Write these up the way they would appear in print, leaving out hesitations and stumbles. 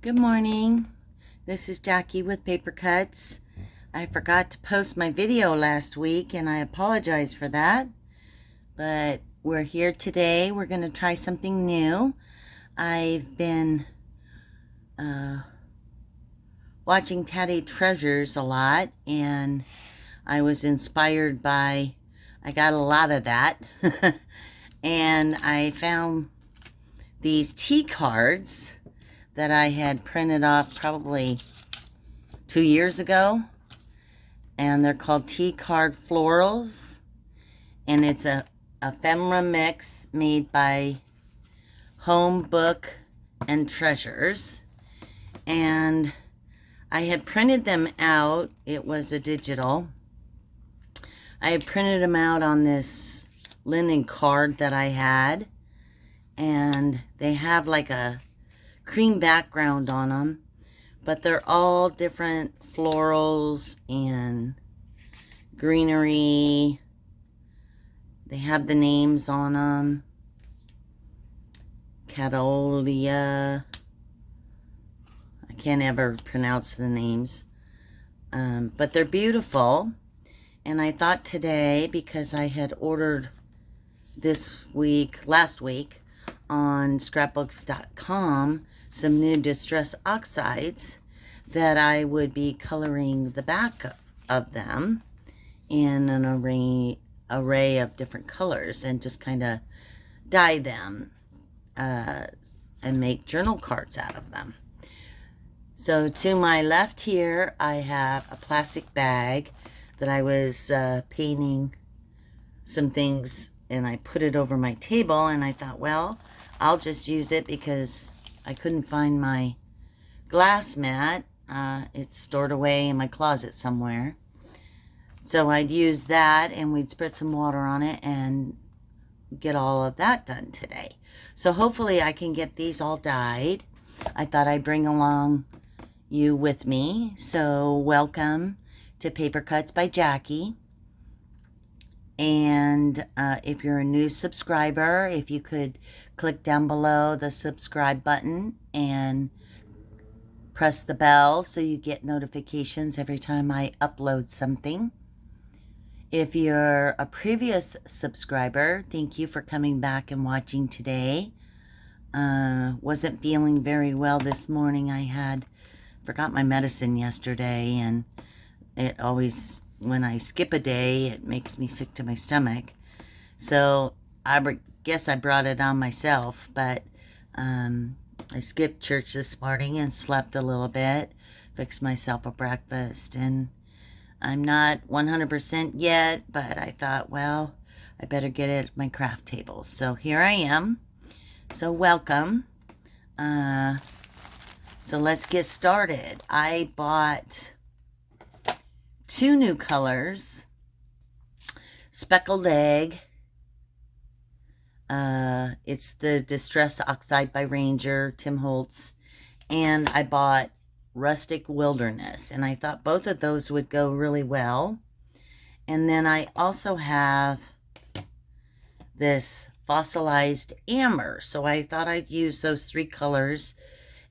Good morning. This is Jackie with Paper Cuts. I forgot to post my video last week and I apologize for that. But we're here today. We're going to try something new. I've been watching Teddy Treasures a lot and I was inspired by, I got a lot of that. And I found these tea cards that I had printed off probably 2 years ago, and they're called Tea Card Florals, and it's a ephemera mix made by Home Book and Treasures, and I had printed them out. It was a digital. I had printed them out on this linen card that I had, and they have like a cream background on them, but they're all different florals and greenery. They have the names on them. Cattleya. I can't ever pronounce the names. But they're beautiful. And I thought today, because I had ordered last week on scrapbooks.com, some new distress oxides, that I would be coloring the back of them in an array of different colors and just kind of dye them and make journal cards out of them. So to my left here, I have a plastic bag that I was painting some things, and I put it over my table, and I thought, well, I'll just use it because I couldn't find my glass mat. It's stored away in my closet somewhere. So I'd use that and we'd spread some water on it and get all of that done today. So hopefully I can get these all dyed. I thought I'd bring along you with me. So welcome to Paper Cuts by Jackie. And if you're a new subscriber, if you could click down below the subscribe button and press the bell so you get notifications every time I upload something. If you're a previous subscriber, thank you for coming back and watching today. Wasn't feeling very well this morning. Forgot my medicine yesterday, and it always, when I skip a day, it makes me sick to my stomach. So I guess I brought it on myself, but I skipped church this morning and slept a little bit, fixed myself a breakfast, and I'm not 100% yet, but I thought, well, I better get it at my craft table. So here I am. So welcome. So let's get started. I bought 2 new colors, Speckled Egg. It's the Distress Oxide by Ranger, Tim Holtz. And I bought Rustic Wilderness. And I thought both of those would go really well. And then I also have this Fossilized Amber. So I thought I'd use those 3 colors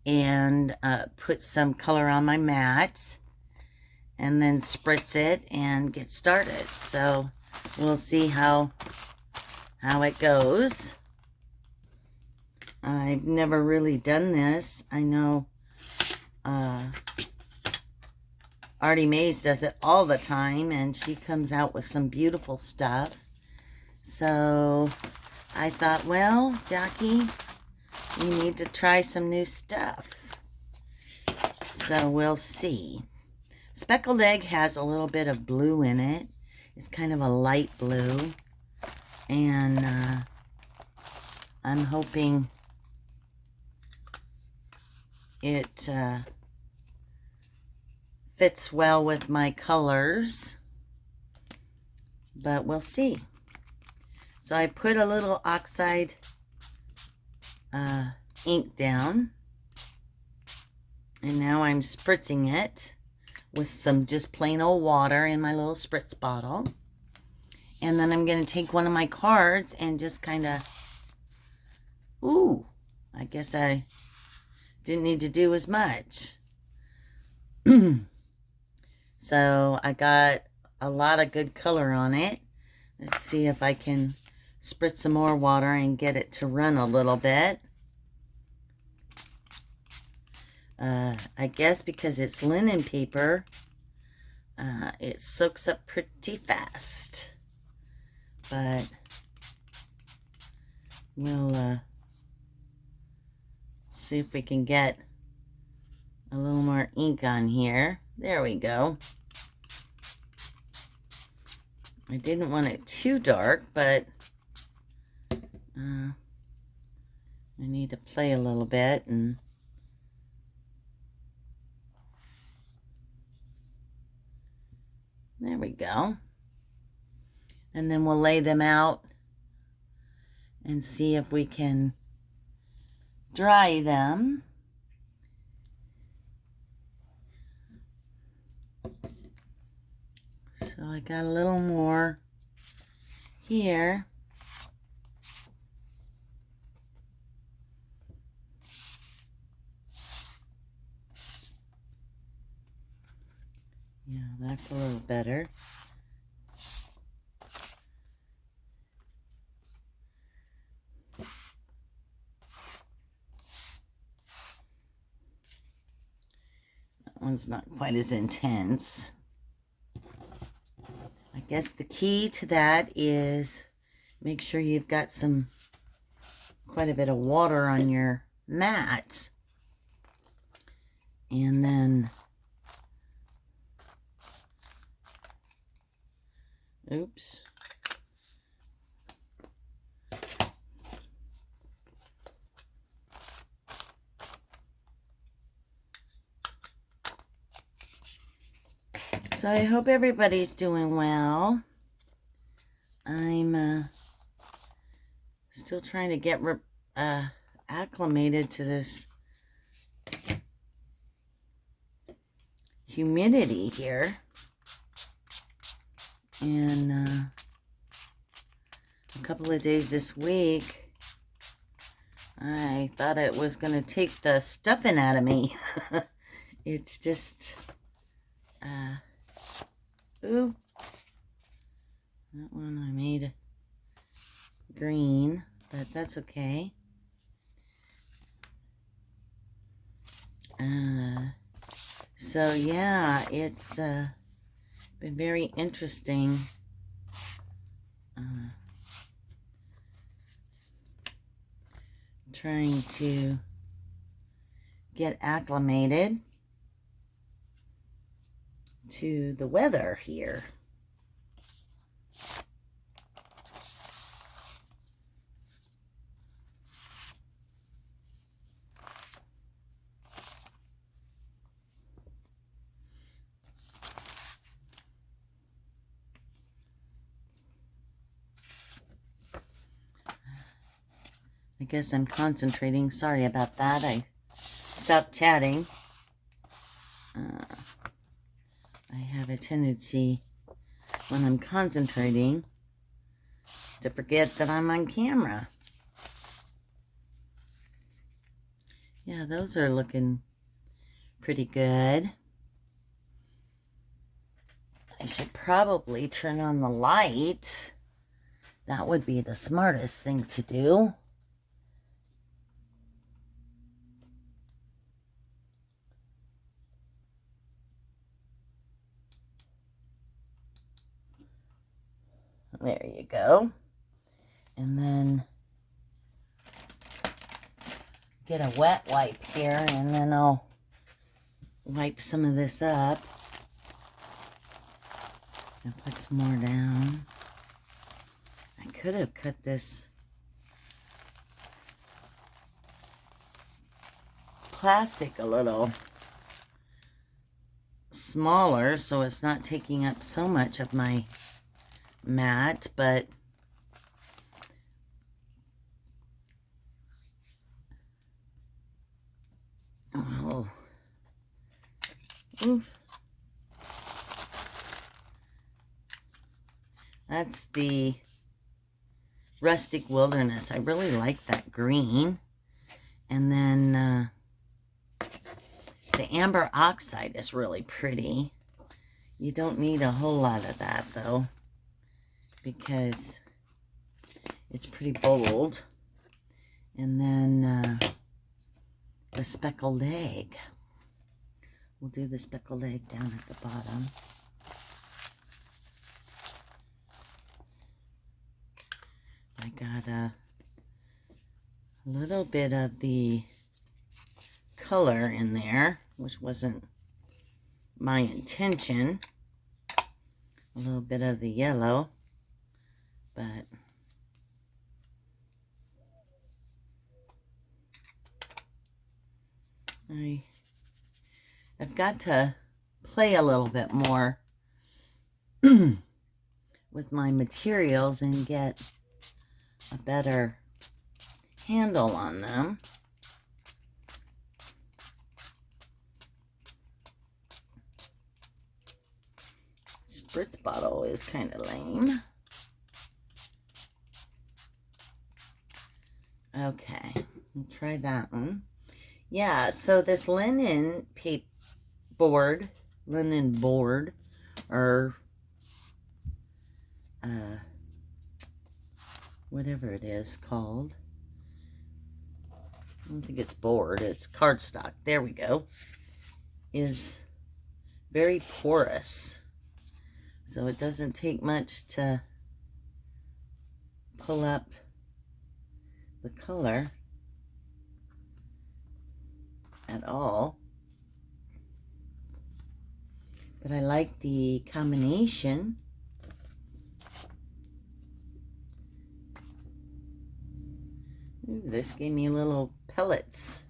and put some color on my mat, and then spritz it and get started. So we'll see how it goes. I've never really done this. I know Artie Mays does it all the time, and she comes out with some beautiful stuff. So I thought, well, Jackie, you need to try some new stuff. So we'll see. Speckled Egg has a little bit of blue in it. It's kind of a light blue. And I'm hoping it fits well with my colors. But we'll see. So I put a little Oxide ink down. And now I'm spritzing it with some just plain old water in my little spritz bottle. And then I'm going to take one of my cards and just kind of, I guess I didn't need to do as much. So I got a lot of good color on it. Let's see if I can spritz some more water and get it to run a little bit. I guess because it's linen paper, it soaks up pretty fast. But we'll see if we can get a little more ink on here. There we go. I didn't want it too dark, but I need to play a little bit, and there we go. And then we'll lay them out and see if we can dry them. So I got a little more here. Yeah, that's a little better. That one's not quite as intense. I guess the key to that is make sure you've got quite a bit of water on your mat. And then, oops. So I hope everybody's doing well. I'm still trying to get acclimated to this humidity here. And a couple of days this week, I thought it was going to take the stuffing out of me. It's just... ooh, that one I made green, but that's okay. So yeah, it's been very interesting trying to get acclimated to the weather here. I guess I'm concentrating. Sorry about that. I stopped chatting. I have a tendency when I'm concentrating to forget that I'm on camera. Yeah, those are looking pretty good. I should probably turn on the light. That would be the smartest thing to do. There you go. And then get a wet wipe here, and then I'll wipe some of this up and put some more down. I could have cut this plastic a little smaller so it's not taking up so much of my mat, but oh, ooh. That's the Rustic Wilderness. I really like that green. And then The amber oxide is really pretty. You don't need a whole lot of that, though, because it's pretty bold. And then the speckled egg. We'll do the speckled egg down at the bottom. I got a little bit of the color in there, which wasn't my intention. A little bit of the yellow, but I've got to play a little bit more with my materials and get a better handle on them. Spritz bottle is kind of lame. Okay, we'll try that one. Yeah, so this linen board, or whatever it is called. I don't think it's board, it's cardstock. There we go. Is very porous. So it doesn't take much to pull up the color at all. But I like the combination. Ooh, this gave me little pellets.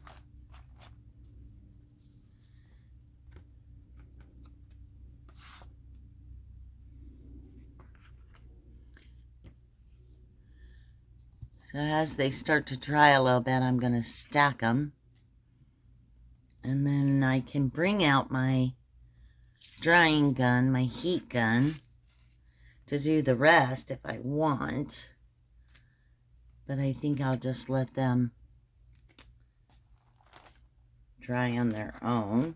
So as they start to dry a little bit, I'm going to stack them. And then I can bring out my drying gun, my heat gun, to do the rest if I want. But I think I'll just let them dry on their own.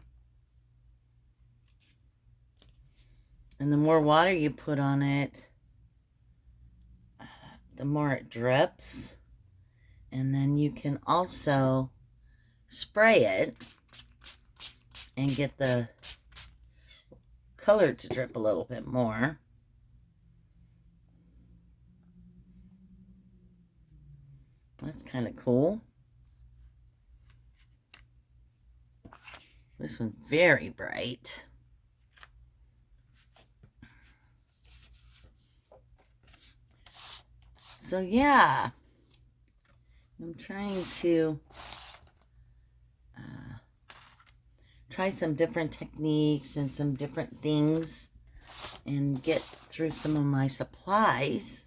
And the more water you put on it, the more it drips. And then you can also spray it and get the color to drip a little bit more. That's kind of cool. This one's very bright. So yeah, I'm trying to try some different techniques and some different things and get through some of my supplies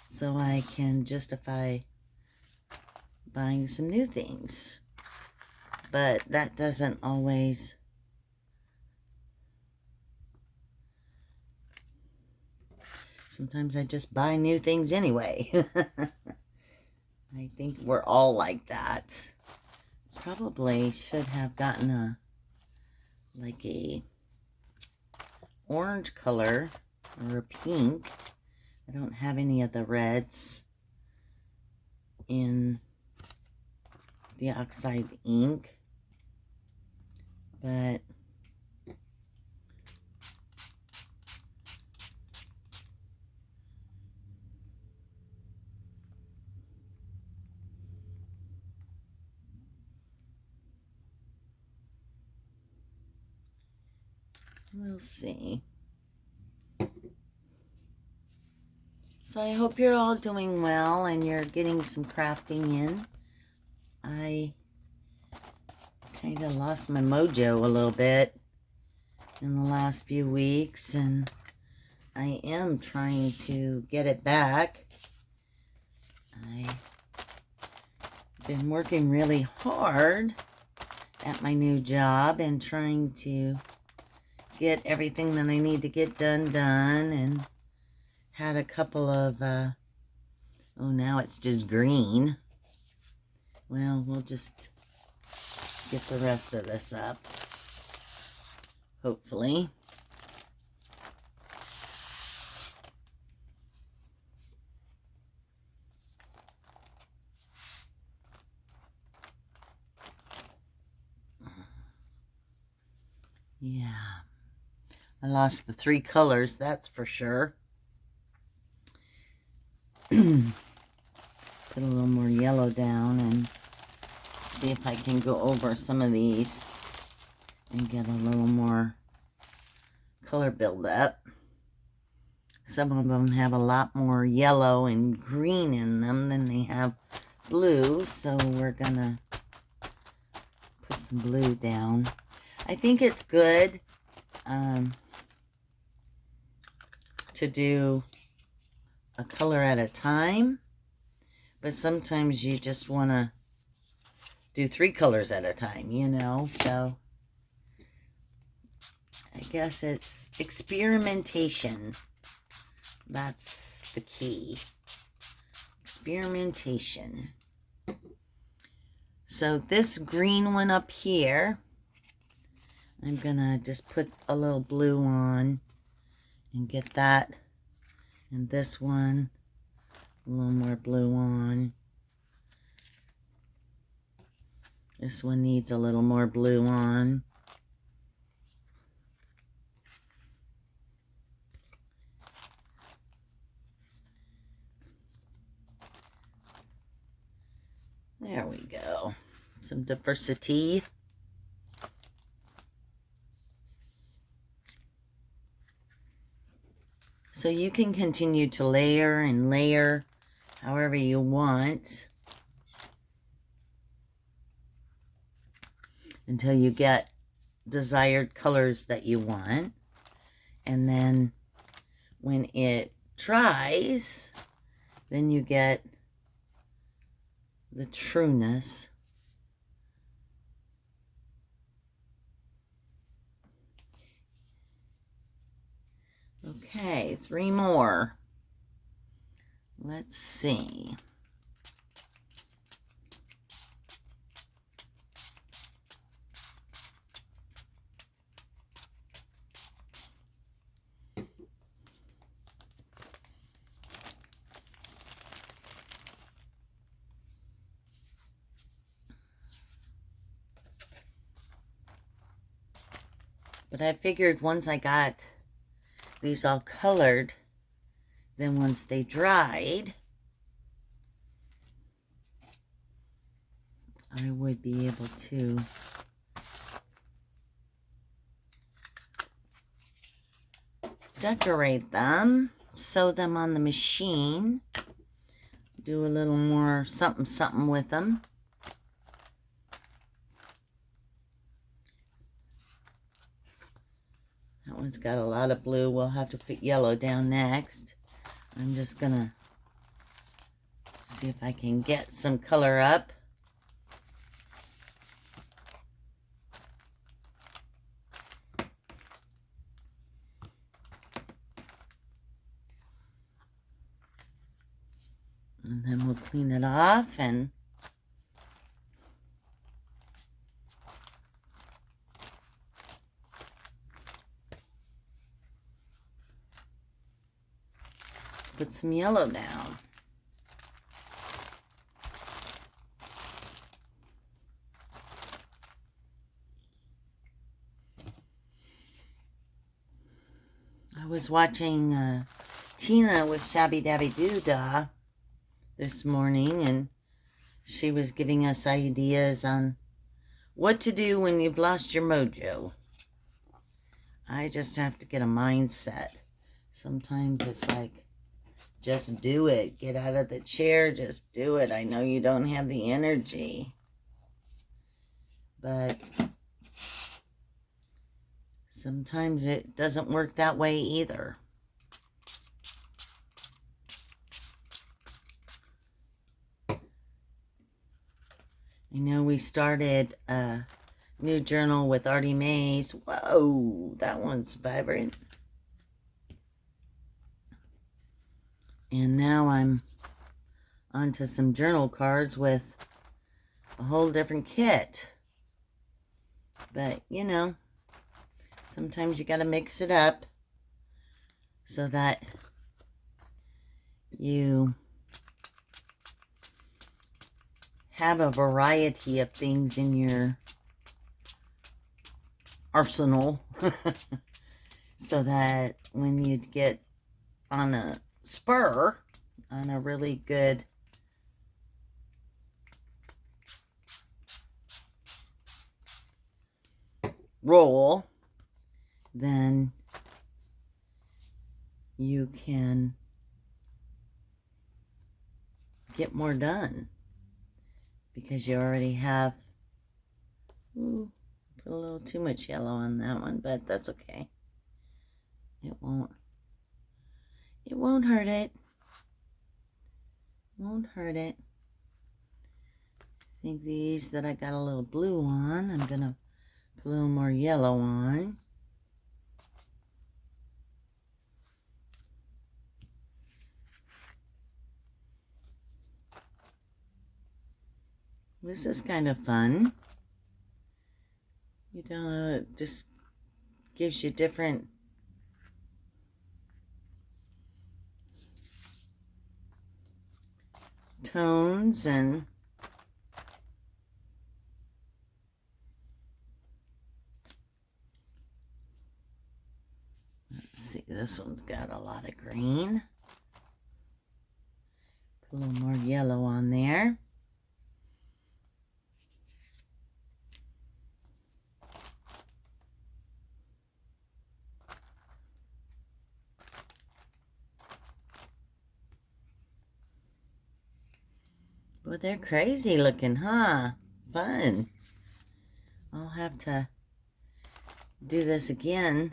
so I can justify buying some new things. But that doesn't always sometimes I just buy new things anyway. I think we're all like that. Probably should have gotten a orange color or a pink. I don't have any of the reds in the Oxide ink, but we'll see. So I hope you're all doing well and you're getting some crafting in. I kind of lost my mojo a little bit in the last few weeks, and I am trying to get it back. I've been working really hard at my new job and trying to get everything that I need to get done, and had a couple of, oh, now it's just green. Well, we'll just get the rest of this up, hopefully. Yeah, I lost the 3 colors, that's for sure. Put a little more yellow down and see if I can go over some of these and get a little more color buildup. Some of them have a lot more yellow and green in them than they have blue, so we're gonna put some blue down. I think it's good to do a color at a time, but sometimes you just want to do 3 colors at a time, you know, so I guess it's experimentation. That's the key. Experimentation. So this green one up here, I'm gonna just put a little blue on and get that. And this one, a little more blue on. This one needs a little more blue on. There we go. Some diversity. So you can continue to layer and layer however you want until you get desired colors that you want. And then when it dries, then you get the trueness. Okay, 3 more. Let's see. But I figured once I got these all colored, then once they dried, I would be able to decorate them, sew them on the machine, do a little more something something with them. That one's got a lot of blue. We'll have to put yellow down next. I'm just gonna see if I can get some color up. And then we'll clean it off and put some yellow down. I was watching Tina with Shabby Dabby Doodah this morning, and she was giving us ideas on what to do when you've lost your mojo. I just have to get a mindset. Sometimes it's like, just do it. Get out of the chair. Just do it. I know you don't have the energy, but sometimes it doesn't work that way either. I know we started a new journal with Artie Mays. Whoa, that one's vibrant. And now I'm onto some journal cards with a whole different kit. But, you know, sometimes you got to mix it up so that you have a variety of things in your arsenal so that when you get on a spur, on a really good roll, then you can get more done because you already have put a little too much yellow on that one, but that's okay. It won't hurt it. Won't hurt it. I think these that I got a little blue on, I'm gonna put a little more yellow on. This is kind of fun. You know, it just gives you different tones and let's see, this one's got a lot of green. Put a little more yellow on there. Well, they're crazy looking, huh? Fun. I'll have to do this again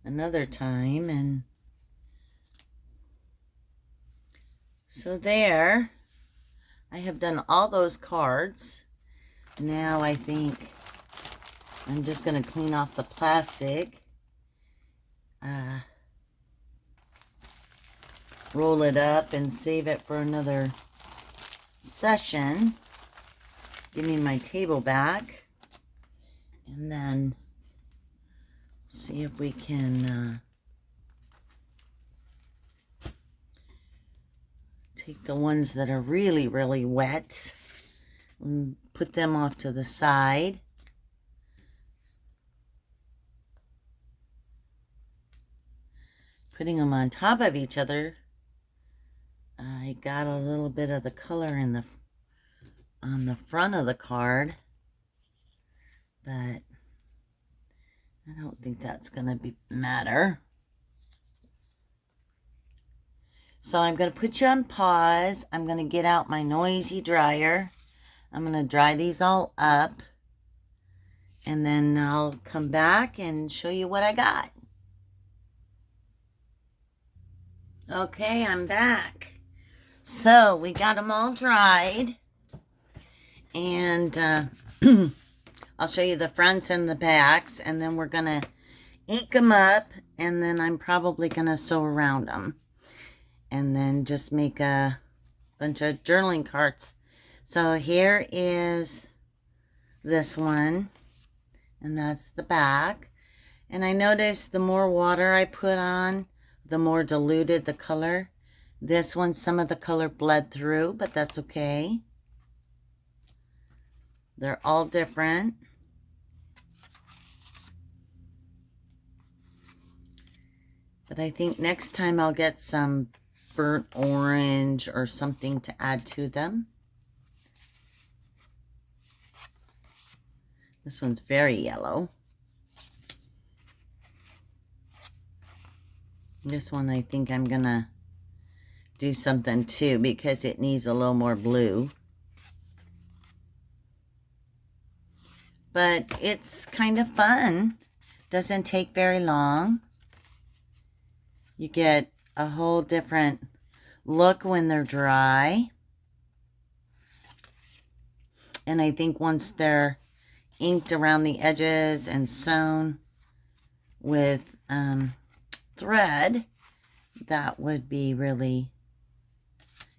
another time. And so there, I have done all those cards. Now I think I'm just going to clean off the plastic. Roll it up and save it for another session. Give me my table back. And then see if we can take the ones that are really, really wet and put them off to the side. Putting them on top of each other, I got a little bit of the color on the front of the card, but I don't think that's going to matter. So I'm going to put you on pause. I'm going to get out my noisy dryer. I'm going to dry these all up, and then I'll come back and show you what I got. Okay, I'm back. So we got them all dried, and I'll show you the fronts and the backs, and then we're gonna ink them up, and then I'm probably gonna sew around them, and then just make a bunch of journaling cards. So here is this one, and that's the back. And I noticed the more water I put on, the more diluted the color. This one, some of the color bled through, but that's okay. They're all different. But I think next time I'll get some burnt orange or something to add to them. This one's very yellow. This one I think I'm gonna do something too because it needs a little more blue. But it's kind of fun. Doesn't take very long. You get a whole different look when they're dry. And I think once they're inked around the edges and sewn with thread, that would be really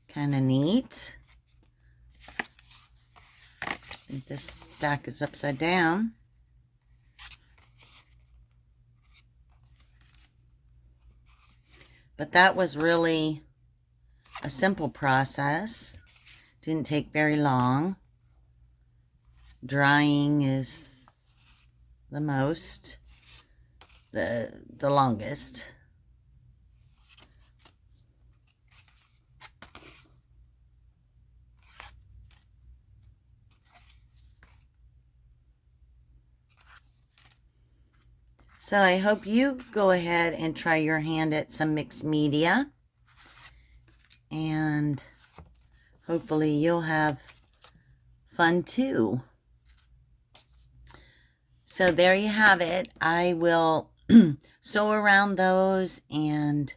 kind of neat. I think this back is upside down. But that was really a simple process. Didn't take very long. Drying is the longest. So I hope you go ahead and try your hand at some mixed media. And hopefully you'll have fun too. So there you have it. I will sew around those and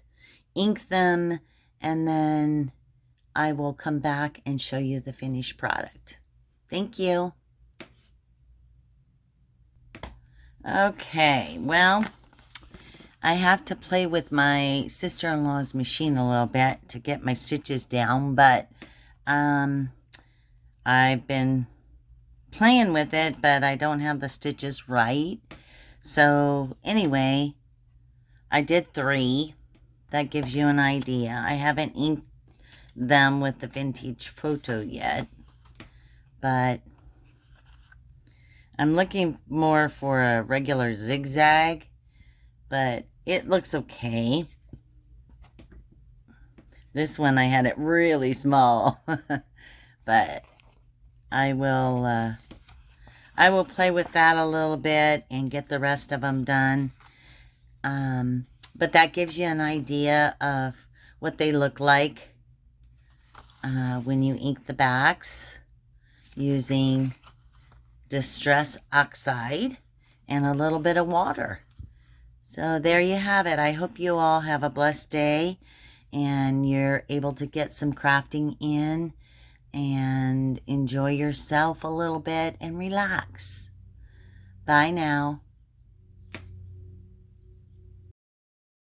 ink them, and then I will come back and show you the finished product. Thank you. Okay, well, I have to play with my sister-in-law's machine a little bit to get my stitches down, but I've been playing with it, but I don't have the stitches right. So anyway, I did 3. That gives you an idea. I haven't inked them with the vintage photo yet, but I'm looking more for a regular zigzag, but it looks okay. This one I had it really small, but I will play with that a little bit and get the rest of them done. But that gives you an idea of what they look like when you ink the backs using Distress Oxide and a little bit of water. So there you have it. I hope you all have a blessed day and you're able to get some crafting in and enjoy yourself a little bit and relax. Bye now.